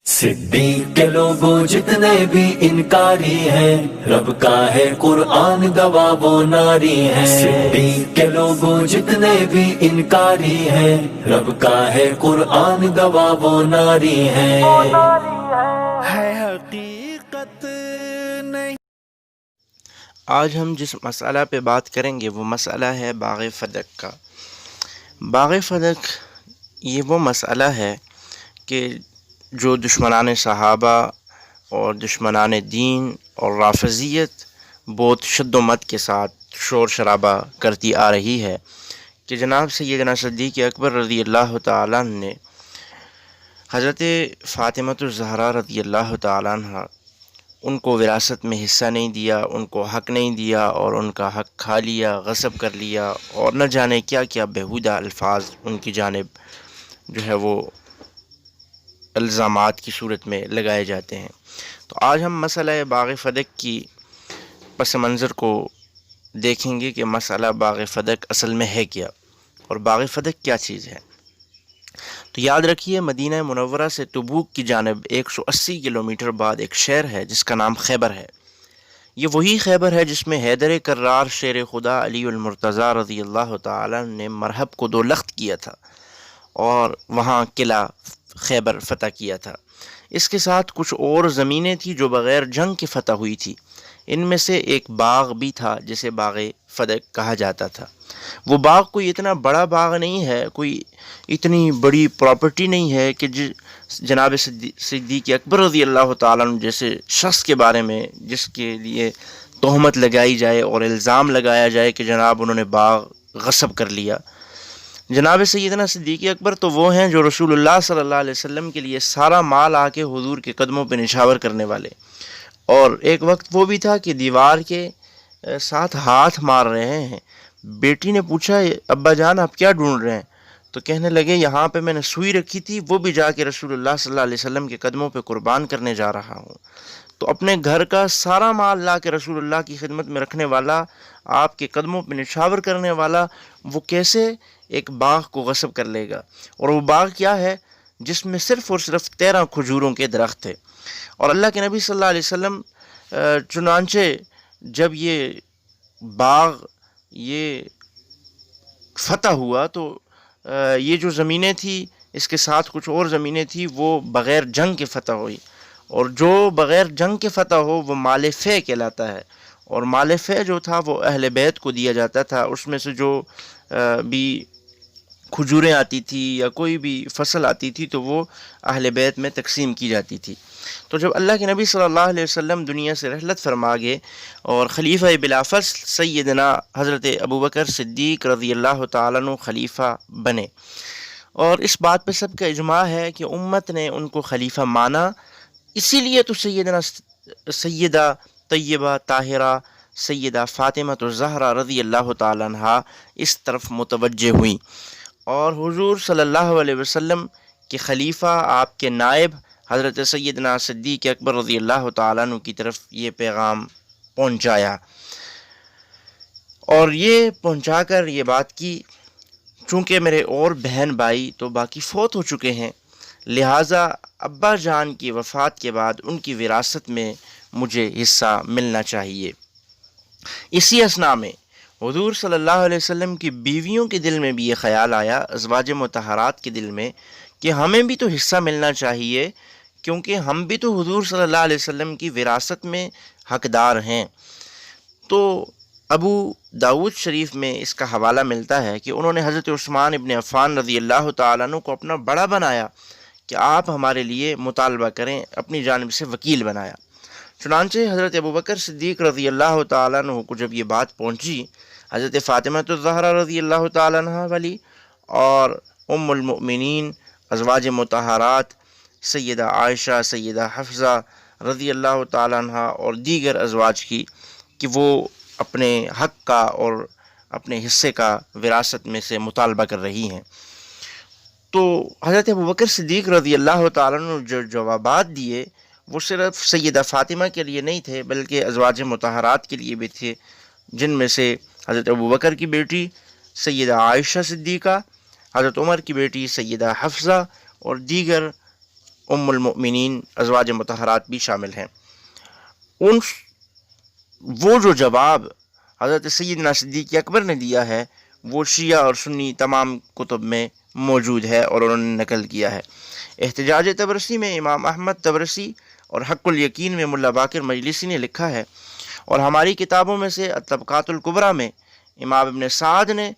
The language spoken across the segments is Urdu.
صدیق کے لوگوں جتنے بھی انکاری ہیں، رب کا ہے قرآن گواہ وہ ناری ہیں۔ صدیق کے لوگوں جتنے بھی انکاری ہیں، رب کا ہے قرآن گواہ وہ ناری ہیں۔ ہے حقیقت نہیں۔ آج ہم جس مسئلہ پہ بات کریں گے وہ مسئلہ ہے باغ فدق کا۔ باغ فدق یہ وہ مسئلہ ہے کہ جو دشمنان صحابہ اور دشمنان دین اور رافضیت بہت شد و مت کے ساتھ شور شرابہ کرتی آ رہی ہے کہ جناب سیدنا صدیق اکبر رضی اللہ تعالیٰ عنہ نے حضرت فاطمۃ الزہرا رضی اللہ تعالیٰ عنہ ان کو وراثت میں حصہ نہیں دیا، ان کو حق نہیں دیا اور ان کا حق کھا لیا، غصب کر لیا اور نہ جانے کیا کیا بیہودہ الفاظ ان کی جانب جو ہے وہ الزامات کی صورت میں لگائے جاتے ہیں۔ تو آج ہم مسئلہ باغ فدق کی پس منظر کو دیکھیں گے کہ مسئلہ باغ فدق اصل میں ہے کیا اور باغ فدق کیا چیز ہے۔ تو یاد رکھیے مدینہ منورہ سے تبوک کی جانب 180 کلومیٹر بعد ایک شہر ہے جس کا نام خیبر ہے۔ یہ وہی خیبر ہے جس میں حیدر کرار شیر خدا علی المرتضیٰ رضی اللہ تعالیٰ نے مرحب کو 2 لخت کیا تھا اور وہاں قلعہ خیبر فتح کیا تھا۔ اس کے ساتھ کچھ اور زمینیں تھیں جو بغیر جنگ کے فتح ہوئی تھی۔ ان میں سے ایک باغ بھی تھا جسے باغ فدق کہا جاتا تھا۔ وہ باغ کوئی اتنا بڑا باغ نہیں ہے، کوئی اتنی بڑی پراپرٹی نہیں ہے کہ جناب صدیق اکبر رضی اللہ تعالیٰ عنہ جیسے شخص کے بارے میں جس کے لیے تہمت لگائی جائے اور الزام لگایا جائے کہ جناب انہوں نے باغ غصب کر لیا۔ جناب سیدنا صدیق اکبر تو وہ ہیں جو رسول اللہ صلی اللہ علیہ وسلم کے لیے سارا مال آ کے حضور کے قدموں پہ نچھاور کرنے والے، اور ایک وقت وہ بھی تھا کہ دیوار کے ساتھ ہاتھ مار رہے ہیں۔ بیٹی نے پوچھا ابا جان آپ کیا ڈھونڈ رہے ہیں؟ تو کہنے لگے یہاں پہ میں نے سوئی رکھی تھی، وہ بھی جا کے رسول اللہ صلی اللہ علیہ وسلم کے قدموں پہ قربان کرنے جا رہا ہوں۔ تو اپنے گھر کا سارا مال لا کے رسول اللہ کی خدمت میں رکھنے والا، آپ کے قدموں پہ نچھاور کرنے والا، وہ کیسے ایک باغ کو غصب کر لے گا؟ اور وہ باغ کیا ہے جس میں صرف اور صرف 13 کھجوروں کے درخت تھے۔ اور اللہ کے نبی صلی اللہ علیہ وسلم چنانچہ جب یہ باغ یہ فتح ہوا تو یہ جو زمینیں تھیں اس کے ساتھ کچھ اور زمینیں تھیں وہ بغیر جنگ کے فتح ہوئی، اور جو بغیر جنگ کے فتح ہو وہ مال فے کہلاتا ہے، اور مال فے جو تھا وہ اہل بیت کو دیا جاتا تھا۔ اس میں سے جو بھی کھجوریں آتی تھی یا کوئی بھی فصل آتی تھی تو وہ اہل بیت میں تقسیم کی جاتی تھی۔ تو جب اللہ کے نبی صلی اللہ علیہ وسلم دنیا سے رحلت فرما گئے اور خلیفہ بلا فصل سیدنا حضرت ابوبکر صدیق رضی اللہ تعالیٰ عنہ خلیفہ بنے، اور اس بات پہ سب کا اجماع ہے کہ امت نے ان کو خلیفہ مانا، اسی لیے تو سیدہ طیبہ طاہرہ سیدہ فاطمۃ الزہرا رضی اللہ تعالیٰ عنہ اس طرف متوجہ ہوئیں، اور حضور صلی اللہ علیہ وسلم کے خلیفہ آپ کے نائب حضرت سیدنا صدیق اکبر رضی اللہ تعالیٰ عنہ کی طرف یہ پیغام پہنچایا، اور یہ پہنچا کر یہ بات کی چونکہ میرے اور بہن بھائی تو باقی فوت ہو چکے ہیں، لہٰذا ابا جان کی وفات کے بعد ان کی وراثت میں مجھے حصہ ملنا چاہیے۔ اسی اثناء میں حضور صلی اللہ علیہ وسلم کی بیویوں کے دل میں بھی یہ خیال آیا، ازواج مطہرات کے دل میں، کہ ہمیں بھی تو حصہ ملنا چاہیے کیونکہ ہم بھی تو حضور صلی اللہ علیہ وسلم کی وراثت میں حقدار ہیں۔ تو ابو داود شریف میں اس کا حوالہ ملتا ہے کہ انہوں نے حضرت عثمان ابن عفان رضی اللہ تعالیٰ عنہ کو اپنا بڑا بنایا کہ آپ ہمارے لیے مطالبہ کریں، اپنی جانب سے وکیل بنایا۔ چنانچہ حضرت ابوبکر صدیق رضی اللہ تعالیٰ عنہ کو جب یہ بات پہنچی، حضرت فاطمۃ الزہرا رضی اللہ تعالیٰ عنہ والی اور ام المؤمنین ازواج مطہرات سیدہ عائشہ سیدہ حفصہ رضی اللہ تعالیٰ عنہ اور دیگر ازواج کی، کہ وہ اپنے حق کا اور اپنے حصے کا وراثت میں سے مطالبہ کر رہی ہیں، تو حضرت ابوبکر صدیق رضی اللہ تعالیٰ عنہ جو جوابات دیے وہ صرف سیدہ فاطمہ کے لیے نہیں تھے بلکہ ازواج مطہرات کے لیے بھی تھے، جن میں سے حضرت ابوبکر کی بیٹی سیدہ عائشہ صدیقہ، حضرت عمر کی بیٹی سیدہ حفصہ اور دیگر ام المؤمنین ازواج مطہرات بھی شامل ہیں۔ وہ جو جواب حضرت سیدنا صدیق اکبر نے دیا ہے وہ شیعہ اور سنی تمام کتب میں موجود ہے اور انہوں نے نقل کیا ہے۔ احتجاج تبرسی میں امام احمد تبرسی اور حق الیقین میں ملا باقر مجلسی نے لکھا ہے، اور ہماری کتابوں میں سے الطبقات الکبریٰ میں امام ابن سعد نے،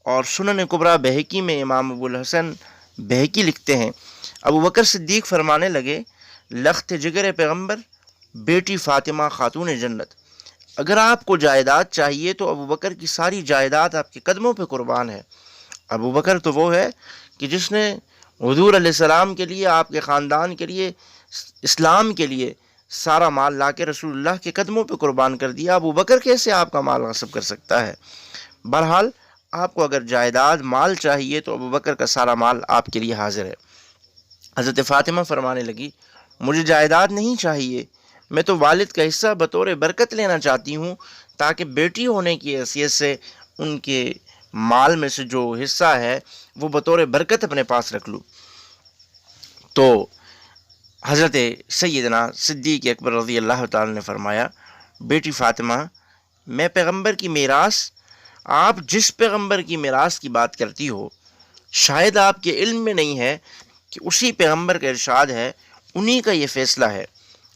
اور سنن کبریٰ بہقی میں امام ابو الحسن بہقی لکھتے ہیں، ابو بکر صدیق فرمانے لگے، لخت جگر پیغمبر، بیٹی فاطمہ خاتون جنت، اگر آپ کو جائیداد چاہیے تو ابو بکر کی ساری جائیداد آپ کے قدموں پہ قربان ہے۔ ابو بکر تو وہ ہے کہ جس نے حضور علیہ السلام کے لیے، آپ کے خاندان کے لیے، اسلام کے لیے سارا مال لا کے رسول اللہ کے قدموں پہ قربان کر دیا۔ ابو بکر کیسے آپ کا مال غصب کر سکتا ہے؟ بہرحال آپ کو اگر جائیداد مال چاہیے تو ابو بکر کا سارا مال آپ کے لیے حاضر ہے۔ حضرت فاطمہ فرمانے لگی، مجھے جائیداد نہیں چاہیے، میں تو والد کا حصہ بطور برکت لینا چاہتی ہوں، تاکہ بیٹی ہونے کی حیثیت سے ان کے مال میں سے جو حصہ ہے وہ بطور برکت اپنے پاس رکھ لوں۔ تو حضرت سیدنا صدیق اکبر رضی اللہ تعالی نے فرمایا، بیٹی فاطمہ، میں پیغمبر کی میراث، آپ جس پیغمبر کی میراث کی بات کرتی ہو شاید آپ کے علم میں نہیں ہے کہ اسی پیغمبر کا ارشاد ہے، انہی کا یہ فیصلہ ہے۔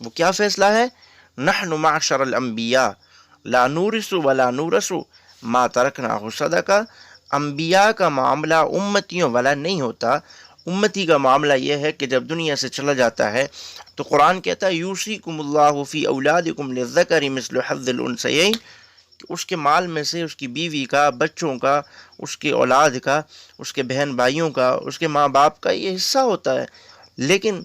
وہ کیا فیصلہ ہے؟ نحن معشر الانبیاء لا نورث ولا نورث ما ترکناہ صدقہ، انبیاء کا معاملہ امتیوں والا نہیں ہوتا۔ امتی کا معاملہ یہ ہے کہ جب دنیا سے چلا جاتا ہے تو قرآن کہتا ہے یوصیکم اللہ فی اولادکم للذکر مثل حظ الانثیین، کہ اس کے مال میں سے اس کی بیوی کا، بچوں کا، اس کے اولاد کا، اس کے بہن بھائیوں کا، اس کے ماں باپ کا یہ حصہ ہوتا ہے۔ لیکن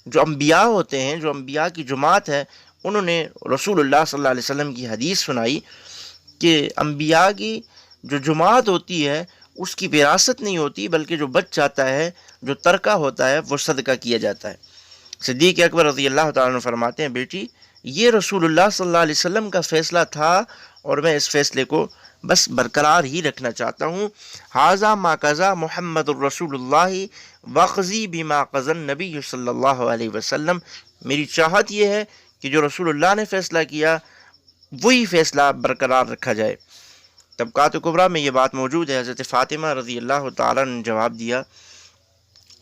جو انبیاء ہوتے ہیں، جو انبیاء کی جماعت ہے، انہوں نے رسول اللہ صلی اللہ علیہ وسلم کی حدیث سنائی کہ انبیاء کی جو جماعت ہوتی ہے اس کی وراثت نہیں ہوتی، بلکہ جو بچ جاتا ہے، جو ترکہ ہوتا ہے، وہ صدقہ کیا جاتا ہے۔ صدیق اکبر رضی اللہ تعالیٰ عنہ فرماتے ہیں، بیٹی یہ رسول اللہ صلی اللہ علیہ وسلم کا فیصلہ تھا اور میں اس فیصلے کو بس برقرار ہی رکھنا چاہتا ہوں۔ ھذا ما قضى محمد الرسول اللہ واقضی بما قضى النبی صلی اللہ علیہ وسلم، میری چاہت یہ ہے کہ جو رسول اللہ نے فیصلہ کیا وہی فیصلہ برقرار رکھا جائے۔ طبقات کبریٰ میں یہ بات موجود ہے۔ حضرت فاطمہ رضی اللہ تعالیٰ نے جواب دیا،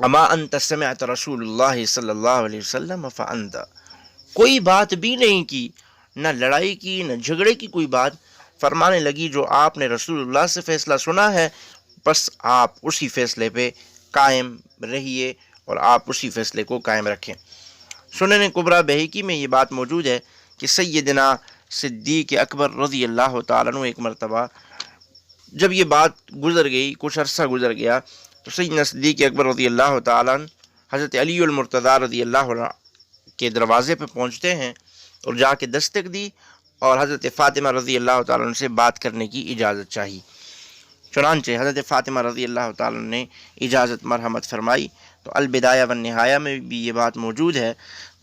اما انت سمعت رسول اللہ صلی اللہ علیہ وسلم فانت، کوئی بات بھی نہیں کی، نہ لڑائی کی، نہ جھگڑے کی کوئی بات۔ فرمانے لگی، جو آپ نے رسول اللہ سے فیصلہ سنا ہے بس آپ اسی فیصلے پہ قائم رہیے اور آپ اسی فیصلے کو قائم رکھیں۔ سنن کبریٰ بہقی میں یہ بات موجود ہے کہ سیدنا صدیق اکبر رضی اللہ تعالیٰ عنہ ایک مرتبہ جب یہ بات گزر گئی، کچھ عرصہ گزر گیا، تو سیدنا صدیق اکبر رضی اللہ تعالیٰ عنہ حضرت علی المرتضیٰ رضی اللہ عنہ کے دروازے پہ پہنچتے ہیں اور جا کے دستک دی اور حضرت فاطمہ رضی اللہ تعالیٰ عنہ سے بات کرنے کی اجازت چاہی۔ چنانچہ حضرت فاطمہ رضی اللہ تعالیٰ عنہ نے اجازت مرحمت فرمائی۔ تو البدایہ والنہایہ میں بھی یہ بات موجود ہے۔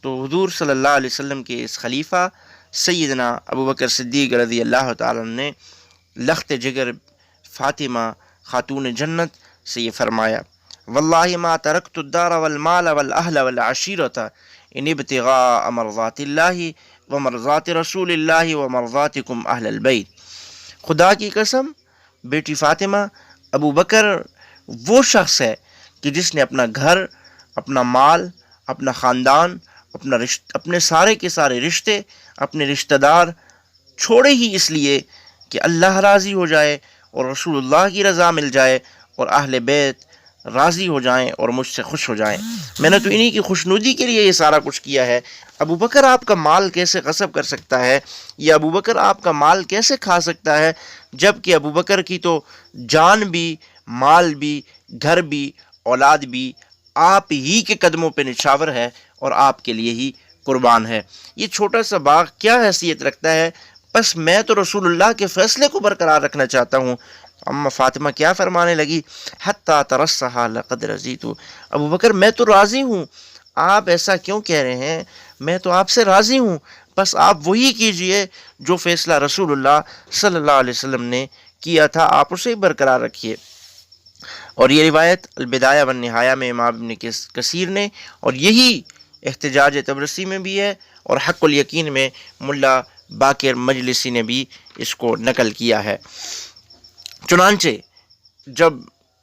تو حضور صلی اللہ علیہ وسلم کے اس خلیفہ سیدنا ابو بکر صدیق رضی اللہ تعالیٰ عنہ نے لخت جگر فاطمہ خاتون جنت سے یہ فرمایا، واللہ ما ترکت الدار والمال والاہل والعشیرۃ ان ابتغاء مرضات اللہ ومرضات رسول اللہ ومرضاتکم اہل البیت، خدا کی قسم بیٹی فاطمہ، ابو بکر وہ شخص ہے کہ جس نے اپنا گھر، اپنا مال، اپنا خاندان، اپنے سارے کے سارے رشتے، اپنے رشتہ دار چھوڑے ہی اس لیے کہ اللہ راضی ہو جائے اور رسول اللہ کی رضا مل جائے اور اہل بیت راضی ہو جائیں اور مجھ سے خوش ہو جائیں۔ میں نے تو انہی کی خوشنودی کے لیے یہ سارا کچھ کیا ہے۔ ابو بکر آپ کا مال کیسے غصب کر سکتا ہے، یا ابو بکر آپ کا مال کیسے کھا سکتا ہے، جب کہ ابو بکر کی تو جان بھی، مال بھی، گھر بھی، اولاد بھی آپ ہی کے قدموں پہ نچھاور ہے اور آپ کے لیے ہی قربان ہے۔ یہ چھوٹا سا باغ کیا حیثیت رکھتا ہے، بس میں تو رسول اللہ کے فیصلے کو برقرار رکھنا چاہتا ہوں۔ اما فاطمہ کیا فرمانے لگی، حتی ترسہا لقد رضیت، ابو بکر میں تو راضی ہوں، آپ ایسا کیوں کہہ رہے ہیں، میں تو آپ سے راضی ہوں، بس آپ وہی کیجئے جو فیصلہ رسول اللہ صلی اللہ علیہ وسلم نے کیا تھا، آپ اسے برقرار رکھیے۔ اور یہ روایت البدایہ والنہایہ میں امام ابن کثیر نے، اور یہی احتجاج طبرسی میں بھی ہے، اور حق الیقین میں ملا باقر مجلسی نے بھی اس کو نقل کیا ہے۔ چنانچہ جب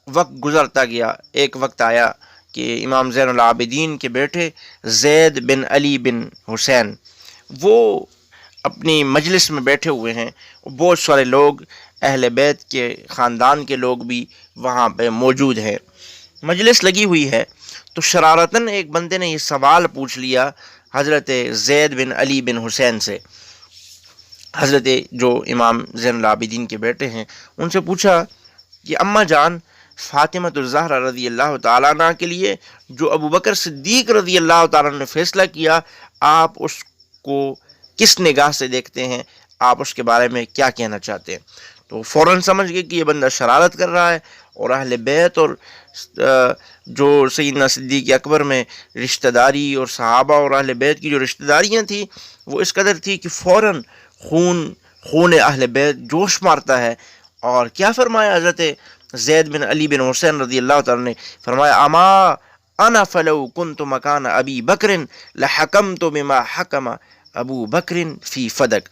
وقت گزرتا گیا، ایک وقت آیا کہ امام زین العابدین کے بیٹے زید بن علی بن حسین وہ اپنی مجلس میں بیٹھے ہوئے ہیں، بہت سارے لوگ اہل بیت کے خاندان کے لوگ بھی وہاں پہ موجود ہیں، مجلس لگی ہوئی ہے، تو شرارتاً ایک بندے نے یہ سوال پوچھ لیا حضرت زید بن علی بن حسین سے، حضرت جو امام زین العابدین کے بیٹے ہیں، ان سے پوچھا کہ اماں جان فاطمہ الزہرا رضی اللہ تعالیٰ عنہ کے لیے جو ابو بکر صدیق رضی اللہ تعالیٰ عنہ نے فیصلہ کیا، آپ اس کو کس نگاہ سے دیکھتے ہیں، آپ اس کے بارے میں کیا کہنا چاہتے ہیں؟ تو فوراً سمجھ گئے کہ یہ بندہ شرارت کر رہا ہے، اور اہل بیت اور جو سیدنا صدیق اکبر میں رشتہ داری اور صحابہ اور اہل بیت کی جو رشتہ داریاں تھیں وہ اس قدر تھی کہ فوراً خون اہل بیت جوش مارتا ہے۔ اور کیا فرمایا حضرت زید بن علی بن حسین رضی اللہ تعالیٰ نے؟ فرمایا اما انا فلو کنت مکان ابی بکر لحکمت بما حکم ابو بکر فی فدک،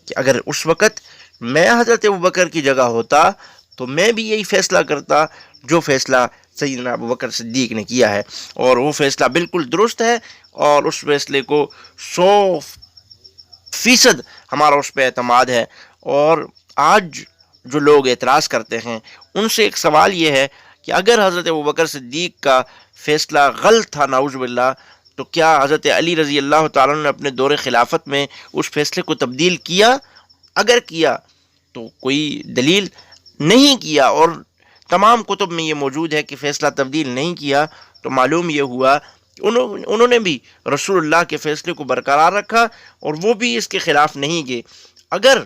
کہ اگر اس وقت میں حضرت ابو بکر کی جگہ ہوتا تو میں بھی یہی فیصلہ کرتا جو فیصلہ سیدنا ابو بکر صدیق نے کیا ہے، اور وہ فیصلہ بالکل درست ہے، اور اس فیصلے کو 100% ہمارا اس پہ اعتماد ہے۔ اور آج جو لوگ اعتراض کرتے ہیں ان سے ایک سوال یہ ہے کہ اگر حضرت ابو بکر صدیق کا فیصلہ غلط تھا نعوذ باللہ، تو کیا حضرت علی رضی اللہ تعالیٰ نے اپنے دور خلافت میں اس فیصلے کو تبدیل کیا؟ اگر کیا تو کوئی دلیل نہیں کیا، اور تمام کتب میں یہ موجود ہے کہ فیصلہ تبدیل نہیں کیا، تو معلوم یہ ہوا کہ انہوں نے بھی رسول اللہ کے فیصلے کو برقرار رکھا، اور وہ بھی اس کے خلاف نہیں گئے۔ اگر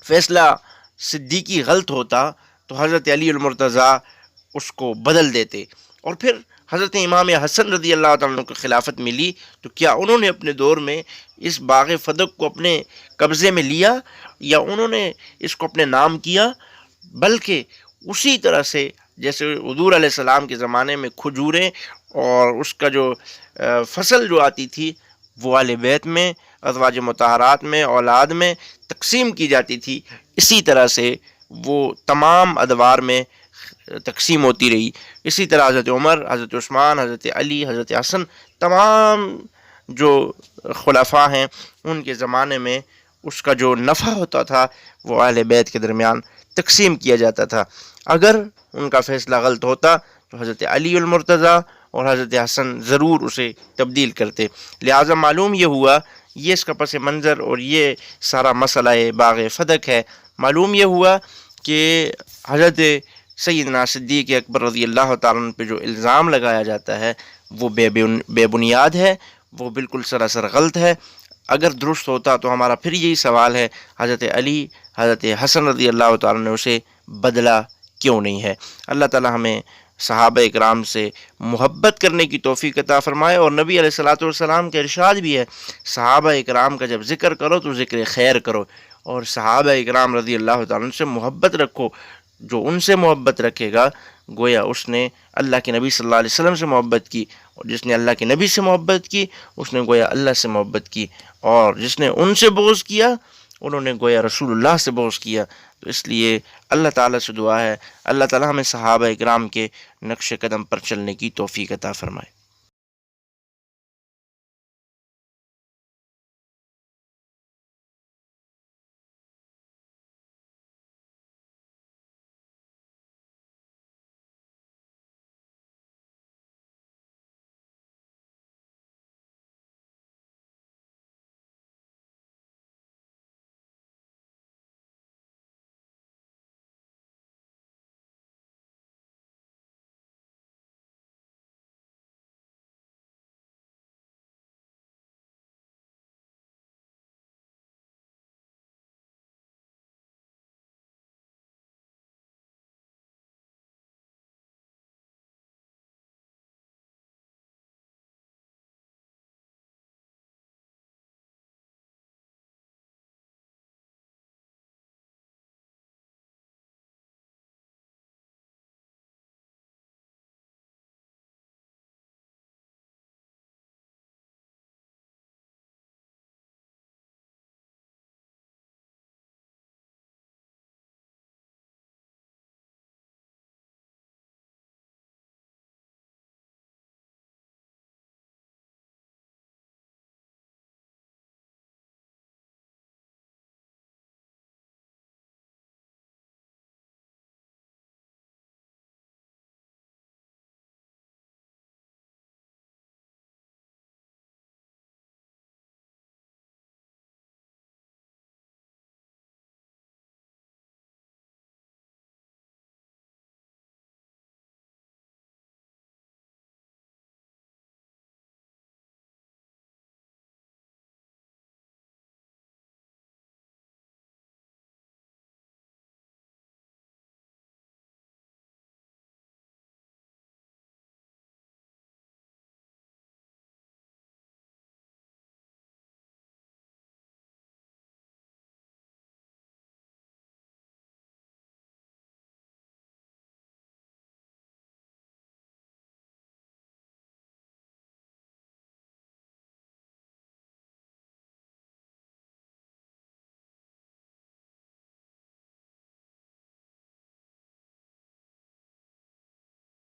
فیصلہ صدیقی غلط ہوتا تو حضرت علی المرتضیٰ اس کو بدل دیتے، اور پھر حضرت امام حسن رضی اللہ تعالیٰ عنہ کو خلافت ملی تو کیا انہوں نے اپنے دور میں اس باغ فدق کو اپنے قبضے میں لیا یا انہوں نے اس کو اپنے نام کیا؟ بلکہ اسی طرح سے جیسے حضور علیہ السلام کے زمانے میں کھجوریں اور اس کا جو فصل جو آتی تھی وہ اہل بیت میں، ازواج مطہرات میں، اولاد میں تقسیم کی جاتی تھی، اسی طرح سے وہ تمام ادوار میں تقسیم ہوتی رہی۔ اسی طرح حضرت عمر، حضرت عثمان، حضرت علی، حضرت حسن، تمام جو خلفاء ہیں ان کے زمانے میں اس کا جو نفع ہوتا تھا وہ اہل بیت کے درمیان تقسیم کیا جاتا تھا۔ اگر ان کا فیصلہ غلط ہوتا تو حضرت علی المرتضیٰ اور حضرت حسن ضرور اسے تبدیل کرتے۔ لہٰذا معلوم یہ ہوا، یہ اس کا پس منظر اور یہ سارا مسئلہ باغ فدق ہے، معلوم یہ ہوا کہ حضرت سیدنا صدیق اکبر رضی اللہ تعالیٰ عنہ پہ جو الزام لگایا جاتا ہے وہ بے بنیاد ہے، وہ بالکل سراسر غلط ہے۔ اگر درست ہوتا تو ہمارا پھر یہی سوال ہے حضرت علی، حضرت حسن رضی اللہ تعالیٰ نے اسے بدلا کیوں نہیں ہے؟ اللہ تعالیٰ ہمیں صحابہ اکرام سے محبت کرنے کی توفیق عطا فرمائے۔ اور نبی علیہ الصلوۃ والسلام کا ارشاد بھی ہے صحابہ اکرام کا جب ذکر کرو تو ذکر خیر کرو، اور صحابہ اکرام رضی اللہ تعالیٰ سے محبت رکھو۔ جو ان سے محبت رکھے گا گویا اس نے اللہ کے نبی صلی اللہ علیہ وسلم سے محبت کی، اور جس نے اللہ کے نبی سے محبت کی اس نے گویا اللہ سے محبت کی، اور جس نے ان سے بغض کیا انہوں نے گویا رسول اللہ سے بغض کیا۔ تو اس لیے اللہ تعالیٰ سے دعا ہے اللہ تعالیٰ ہمیں صحابہ اکرام کے نقش قدم پر چلنے کی توفیق عطا فرمائے۔